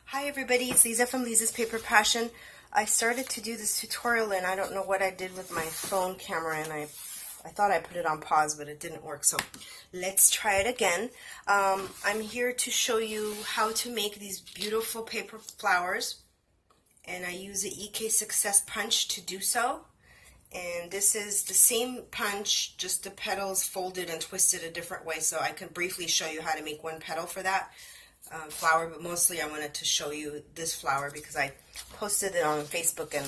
Hi everybody, it's Lisa from Lisa's Paper Passion. I started to do this tutorial and I don't know what I did with my phone camera, and I thought I put it on pause but it didn't work, so let's try it again. I'm here to show you how to make these beautiful paper flowers, and I use the EK Success punch to do so. And this is the same punch, just the petals folded and twisted a different way, so I can briefly show you how to make one petal for that flower, but mostly I wanted to show you this flower because I posted it on Facebook and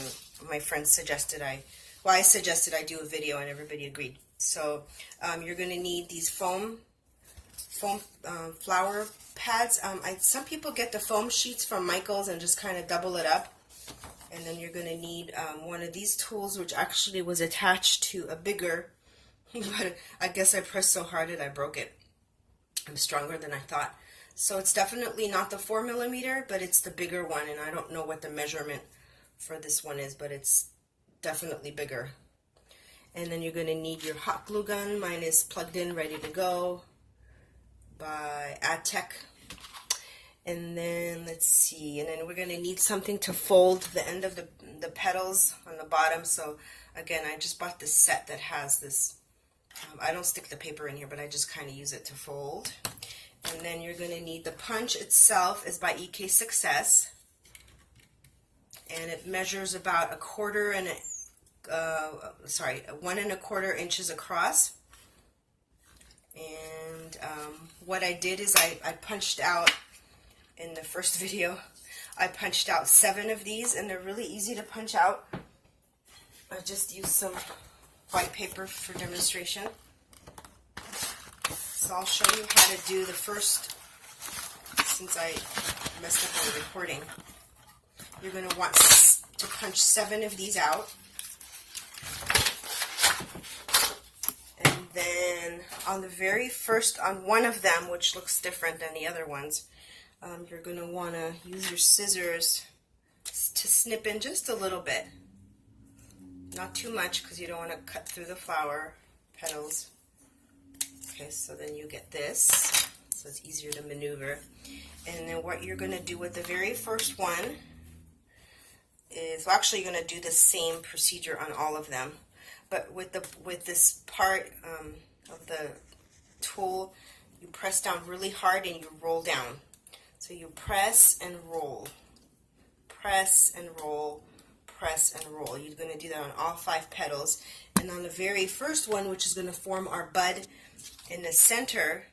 my friends suggested I suggested I do a video and everybody agreed. So you're going to need these foam flower pads. Some people get the foam sheets from Michael's and just kind of double it up. And then you're going to need one of these tools, which actually was attached to a bigger, but I guess I pressed so hard that I broke it. I'm stronger than I thought. So it's definitely not the 4mm, but it's the bigger one, and I don't know what the measurement for this one is, but it's definitely bigger. And then you're going to need your hot glue gun. Mine is plugged in, ready to go by AdTech. And then let's see, and then we're going to need something to fold the end of the petals on the bottom. So again, I just bought this set that has this, I don't stick the paper in here, but I just kind of use it to fold. And then you're going to need the punch itself is by EK Success, and it measures about 1 1¼ inches across. And what I did is I punched out, in the first video, I punched out 7 of these, and they're really easy to punch out. I just used some white paper for demonstration. So I'll show you how to do the first, since I messed up on the recording. You're going to want to punch 7 of these out. And then on the very first, on one of them, which looks different than the other ones, you're going to want to use your scissors to snip in just a little bit. Not too much, because you don't want to cut through the flower petals. Okay, so then you get this, so it's easier to maneuver. And then what you're going to do with the very first one is, well, actually you're going to do the same procedure on all of them, but with this part of the tool, you press down really hard and you roll down. So you press and roll, press and roll, press and roll. You're going to do that on all 5 petals. And on the very first one, which is going to form our bud in the center,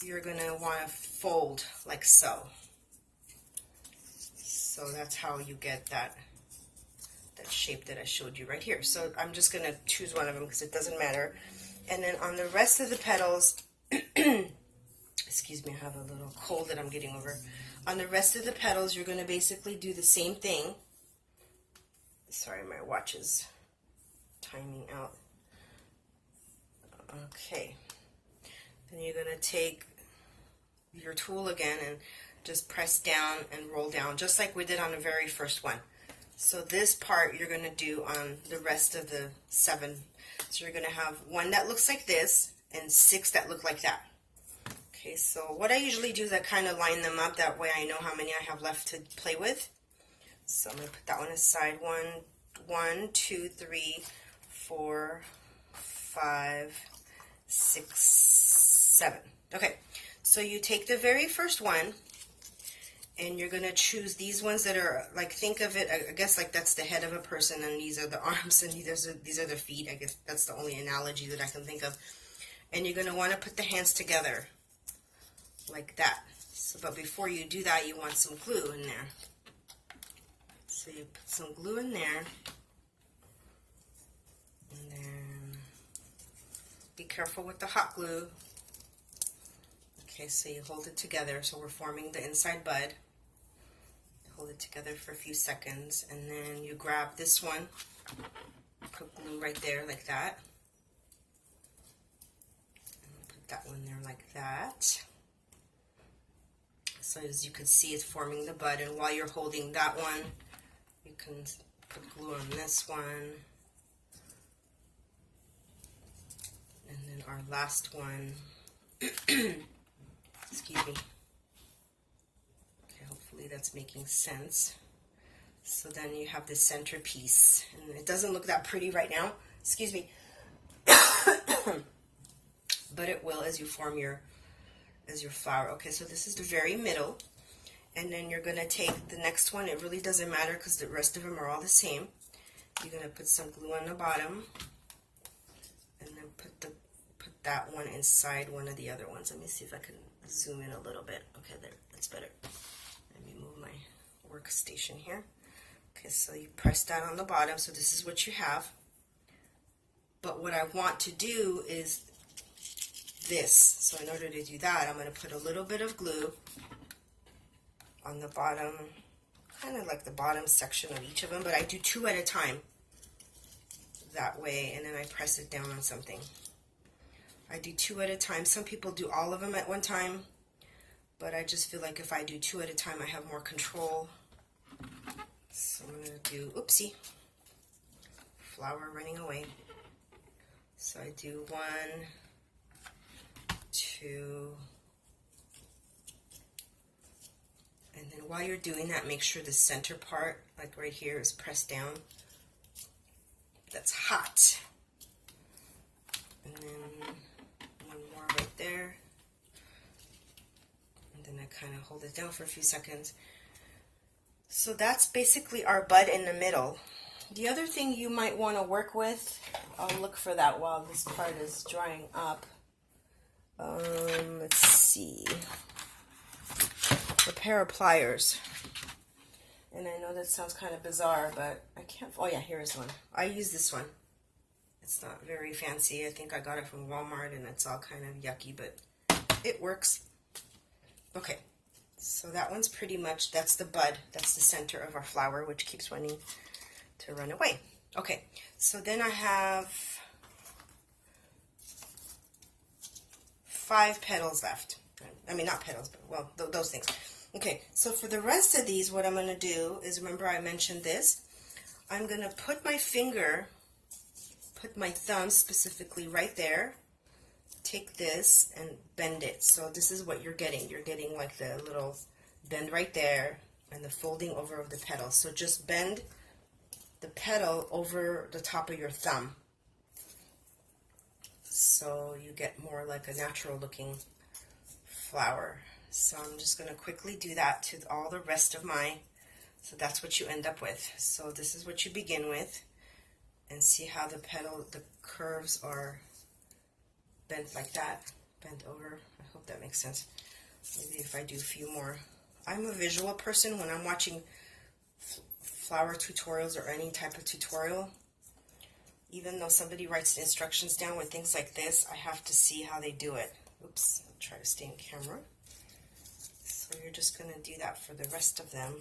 you're going to want to fold like so. So that's how you get that shape that I showed you right here. So I'm just going to choose one of them because it doesn't matter. And then on the rest of the petals, excuse me, I have a little cold that I'm getting over. On the rest of the petals, you're going to basically do the same thing. Sorry, my watch is timing out. Okay. Then you're going to take your tool again and just press down and roll down, just like we did on the very first one. So this part you're going to do on the rest of the 7. So you're going to have 1 that looks like this and 6 that look like that. Okay, so what I usually do is I kind of line them up, that way I know how many I have left to play with. So I'm going to put that one aside. 1, 2, 3, 4, 5, 6, 7. Okay, so you take the very first one and you're going to choose these ones that are, like, think of it, I guess like that's the head of a person and these are the arms and these are the feet. I guess that's the only analogy that I can think of. And you're going to want to put the hands together like that. So, but before you do that, you want some glue in there. So you put some glue in there, and then be careful with the hot glue. Okay, so you hold it together. So we're forming the inside bud. Hold it together for a few seconds, and then you grab this one, put glue right there like that. And put that one there like that. So as you can see, it's forming the bud, and while you're holding that one, you can put glue on this one. And then our last one, excuse me. Okay, hopefully that's making sense. So then you have the centerpiece, and it doesn't look that pretty right now, excuse me, but it will as you form your flower. Okay, so this is the very middle, and then you're going to take the next one. It really doesn't matter because the rest of them are all the same. You're going to put some glue on the bottom, and then put that one inside one of the other ones. Let me see if I can zoom in a little bit. Okay, there, that's better. Let me move my workstation here. Okay, so you press that on the bottom, so this is what you have. But what I want to do is this. So in order to do that, I'm going to put a little bit of glue on the bottom, kind of like the bottom section of each of them, but I do 2 at a time that way, and then I press it down on something. I do 2 at a time. Some people do all of them at one time, but I just feel like if I do 2 at a time, I have more control. So I'm going to do, oopsie, flower running away. So I do 1, 2, and then while you're doing that, make sure the center part, like right here, is pressed down. That's hot. And then one more right there. And then I kind of hold it down for a few seconds. So that's basically our bud in the middle. The other thing you might want to work with, I'll look for that while this part is drying up. Let's see. A pair of pliers. And I know that sounds kind of bizarre, but I can't, oh yeah, here is one. I use this one. It's not very fancy. I think I got it from Walmart and it's all kind of yucky, but it works. Okay. So that one's pretty much, that's the bud, that's the center of our flower, which keeps wanting to run away. Okay, so then I have 5 petals left. I mean, not petals, but, well, those things. Okay, so for the rest of these, what I'm going to do is, remember I mentioned this, I'm going to put my finger, put my thumb specifically right there, take this and bend it. So this is what you're getting. You're getting like the little bend right there and the folding over of the petal. So just bend the petal over the top of your thumb. So you get more like a natural looking flower. So I'm just going to quickly do that to all the rest of my, so that's what you end up with. So this is what you begin with, and see how the petal, the curves are bent like that, bent over. I hope that makes sense. Maybe if I do a few more. I'm a visual person. When I'm watching flower tutorials or any type of tutorial, even though somebody writes the instructions down with things like this, I have to see how they do it. Oops, I'll try to stay in camera. So you're just going to do that for the rest of them.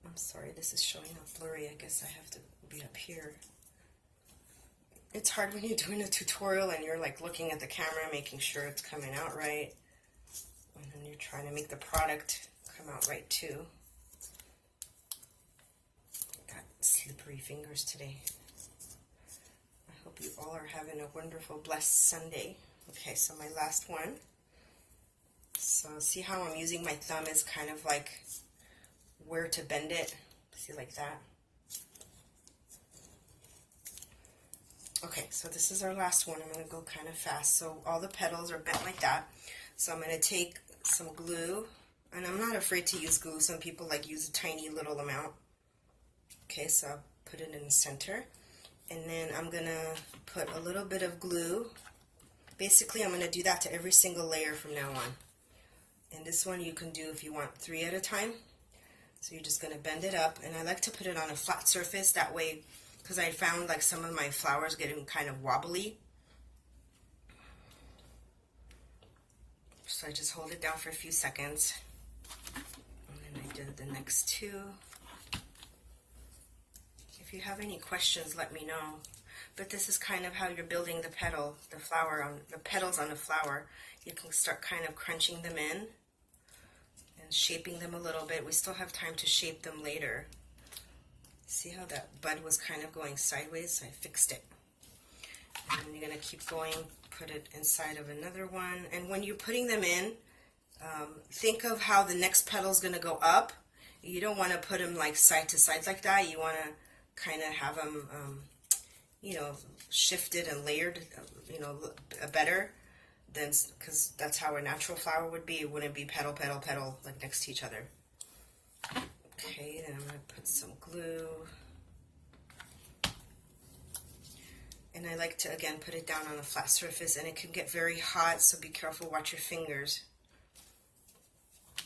I'm sorry, this is showing up blurry. I guess I have to be up here. It's hard when you're doing a tutorial and you're like looking at the camera, making sure it's coming out right. And then you're trying to make the product come out right too. Got slippery fingers today. I hope you all are having a wonderful, blessed Sunday. Okay, so my last one. So see how I'm using my thumb is kind of like where to bend it. See, like that. Okay, so this is our last one. I'm going to go kind of fast. So all the petals are bent like that. So I'm going to take some glue, and I'm not afraid to use glue. Some people like use a tiny little amount. Okay, so I'll put it in the center. And then I'm going to put a little bit of glue. Basically, I'm going to do that to every single layer from now on. And this one you can do if you want 3 at a time. So you're just going to bend it up. And I like to put it on a flat surface. That way, because I found like some of my flowers getting kind of wobbly. So I just hold it down for a few seconds. And then I did the next 2. If you have any questions, let me know. But this is kind of how you're building the petal, the flower, on the petals on the flower. You can start kind of crunching them in and shaping them a little bit. We still have time to shape them later. See how that bud was kind of going sideways? So I fixed it. And then you're going to keep going, put it inside of another one. And when you're putting them in, Think of how the next petal is going to go up. You don't want to put them like side to side like that. You want to kind of have them, you know, shifted and layered, you know, better than, because that's how a natural flower would be. It wouldn't be petal, petal, petal like next to each other. Okay, then I'm going to put some glue. And I like to, again, put it down on a flat surface, and it can get very hot, so be careful, watch your fingers.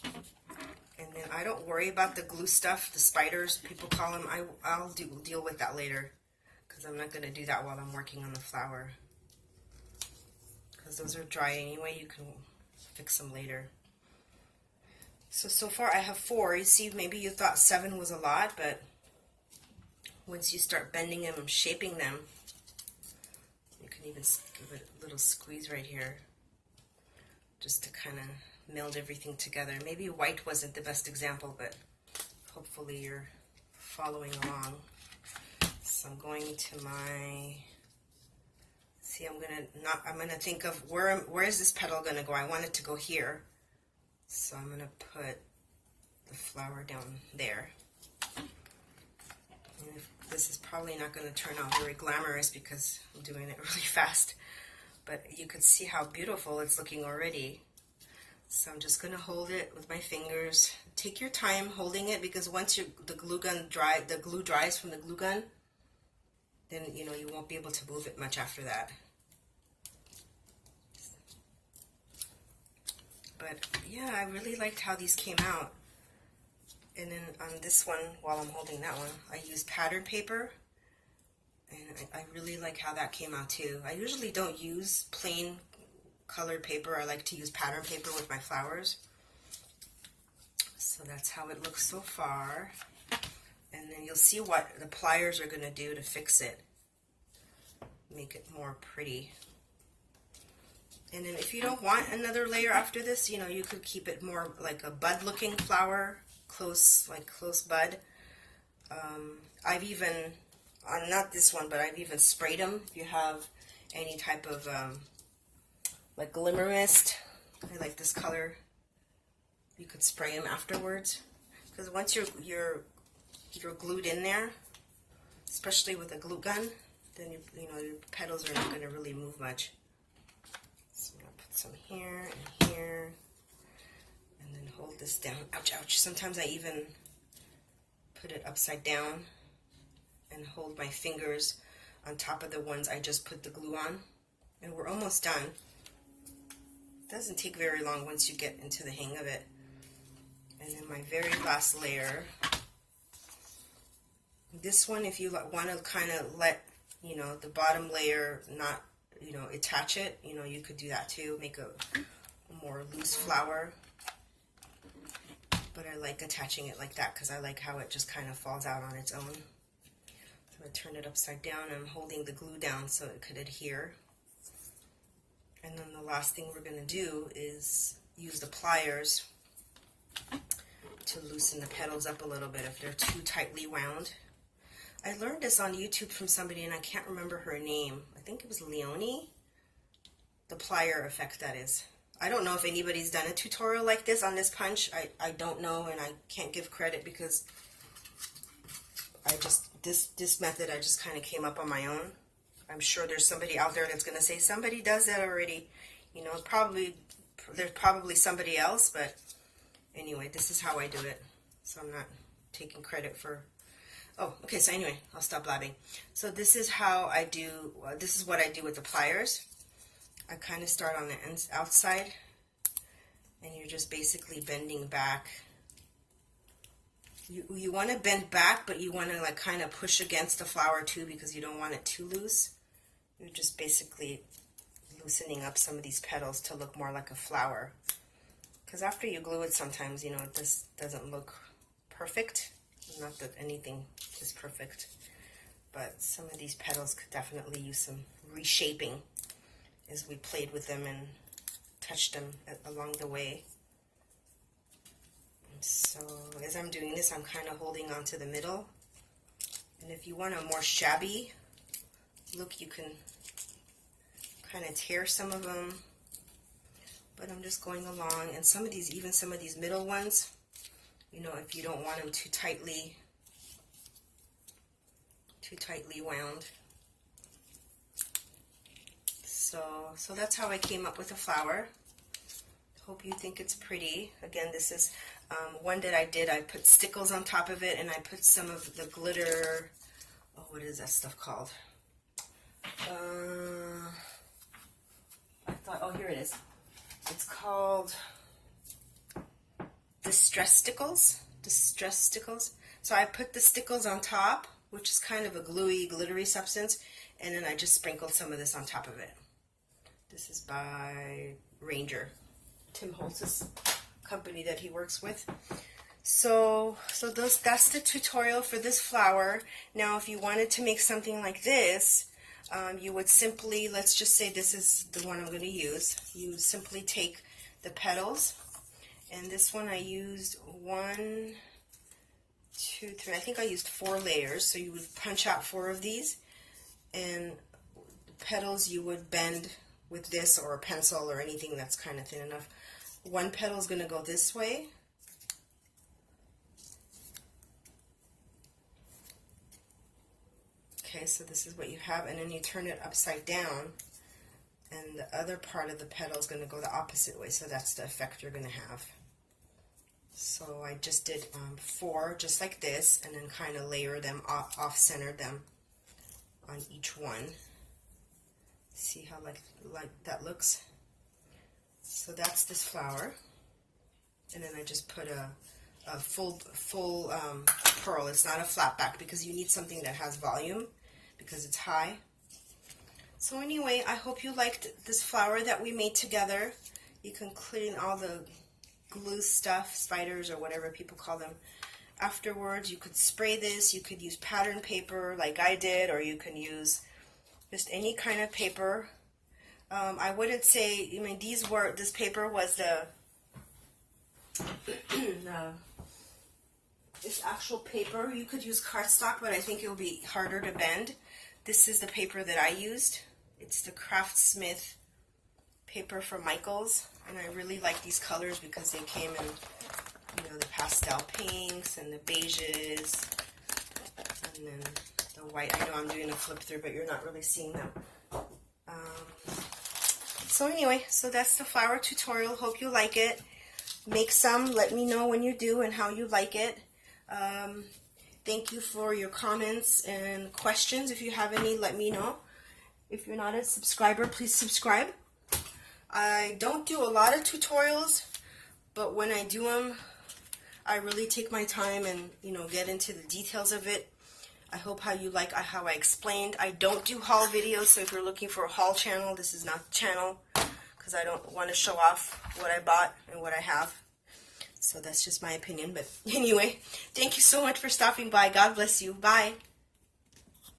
And then I don't worry about the glue stuff, the spiders, people call them. I'll deal with that later, because I'm not going to do that while I'm working on the flower. Because those are dry anyway, you can fix them later. So far I have 4. You see, maybe you thought 7 was a lot, but once you start bending them and shaping them, you can even give it a little squeeze right here, just to kind of meld everything together. Maybe white wasn't the best example, but hopefully you're following along. So I'm going to my, see, I'm gonna think of where is this petal gonna go. I want it to go here, so I'm gonna put the flower down there. And this is probably not going to turn out very glamorous because I'm doing it really fast, but you can see how beautiful it's looking already. So I'm just going to hold it with my fingers. Take your time holding it, because once the glue dries from the glue gun, then you know you won't be able to move it much after that. But yeah, I really liked how these came out. And then on this one, while I'm holding that one, I used pattern paper, and I really like how that came out too. I usually don't use plain colored paper. I like to use pattern paper with my flowers. So that's how it looks so far. And then you'll see what the pliers are going to do to fix it, make it more pretty. And then if you don't want another layer after this, you know, you could keep it more like a bud looking flower, close bud. I've even, not this one, but I've even sprayed them. If you have any type of like glimmer mist, I like this color, you could spray them afterwards, because once you're glued in there, especially with a glue gun, then you know your petals are not going to really move much. So I'm going to put some here and here, and then hold this down. Ouch, ouch. Sometimes I even put it upside down and hold my fingers on top of the ones I just put the glue on. And we're almost done. It doesn't take very long once you get into the hang of it. And then my very last layer. This one, if you want to kind of let, you know, the bottom layer not, you know, attach it, you know, you could do that too. Make a more loose flower. But I like attaching it like that because I like how it just kind of falls out on its own. So I turn it upside down. I'm holding the glue down so it could adhere. And then the last thing we're going to do is use the pliers to loosen the petals up a little bit if they're too tightly wound. I learned this on YouTube from somebody, and I can't remember her name. I think it was Leonie. The plier effect, that is. I don't know if anybody's done a tutorial like this on this punch. I don't know, and I can't give credit because I just, this method I just kind of came up on my own. I'm sure there's somebody out there that's going to say, somebody does that already. You know, there's probably somebody else, but anyway, this is how I do it. So I'm not taking credit for... Oh, okay, so anyway, I'll stop blabbing. So this is how I do, this is what I do with the pliers. I kind of start on the outside, and you're just basically bending back. You want to bend back, but you want to like kind of push against the flower too, because you don't want it too loose. You're just basically loosening up some of these petals to look more like a flower. Because after you glue it, sometimes, you know, this doesn't look perfect. Not that anything is perfect, but some of these petals could definitely use some reshaping as we played with them and touched them along the way. And so as I'm doing this, I'm kind of holding on to the middle. And if you want a more shabby look, you can kind of tear some of them. but I'm just going along. And some of these, even some of these middle ones, you know, if you don't want them too tightly wound. So that's how I came up with the flower. Hope you think it's pretty. Again, this is one that I did. I put stickles on top of it, and I put some of the glitter. Oh, what is that stuff called? I thought, oh, here it is. It's called Distress Stickles. Distress Stickles. So I put the stickles on top, which is kind of a gluey, glittery substance, and then I just sprinkled some of this on top of it. This is by Ranger, Tim Holtz's company that he works with. So that's the tutorial for this flower. Now, if you wanted to make something like this, you would simply, let's just say this is the one I'm going to use. You simply take the petals, and this one I used 1, 2, 3, I think I used 4 layers. So you would punch out 4 of these, and the petals you would bend with this or a pencil or anything that's kind of thin enough. One petal is going to go this way. Okay, so this is what you have, and then you turn it upside down, and the other part of the petal is going to go the opposite way, so that's the effect you're going to have. So I just did 4 just like this, and then kind of layer them off-center them on each one. See how like that looks? So that's this flower, and then I just put a full pearl. It's not a flat back because you need something that has volume because it's high. So anyway, I hope you liked this flower that we made together. You can clean all the glue stuff, spiders or whatever people call them. Afterwards, you could spray this. You could use pattern paper like I did, or you can use just any kind of paper. I wouldn't say, I mean, this paper was this actual paper. You could use cardstock, but I think it will be harder to bend. This is the paper that I used. It's the Craftsmith paper from Michaels, and I really like these colors because they came in, you know, the pastel pinks and the beiges, and then the white. I know I'm doing a flip through, but you're not really seeing them. So anyway, so that's the flower tutorial. Hope you like it. Make some. Let me know when you do and how you like it. Thank you for your comments and questions. If you have any, let me know. If you're not a subscriber, please subscribe. I don't do a lot of tutorials, but when I do them, I really take my time and, you know, get into the details of it. I hope how you like how I explained. I don't do haul videos, so if you're looking for a haul channel, this is not the channel, because I don't want to show off what I bought and what I have. So that's just my opinion. But anyway, thank you so much for stopping by. God bless you. Bye.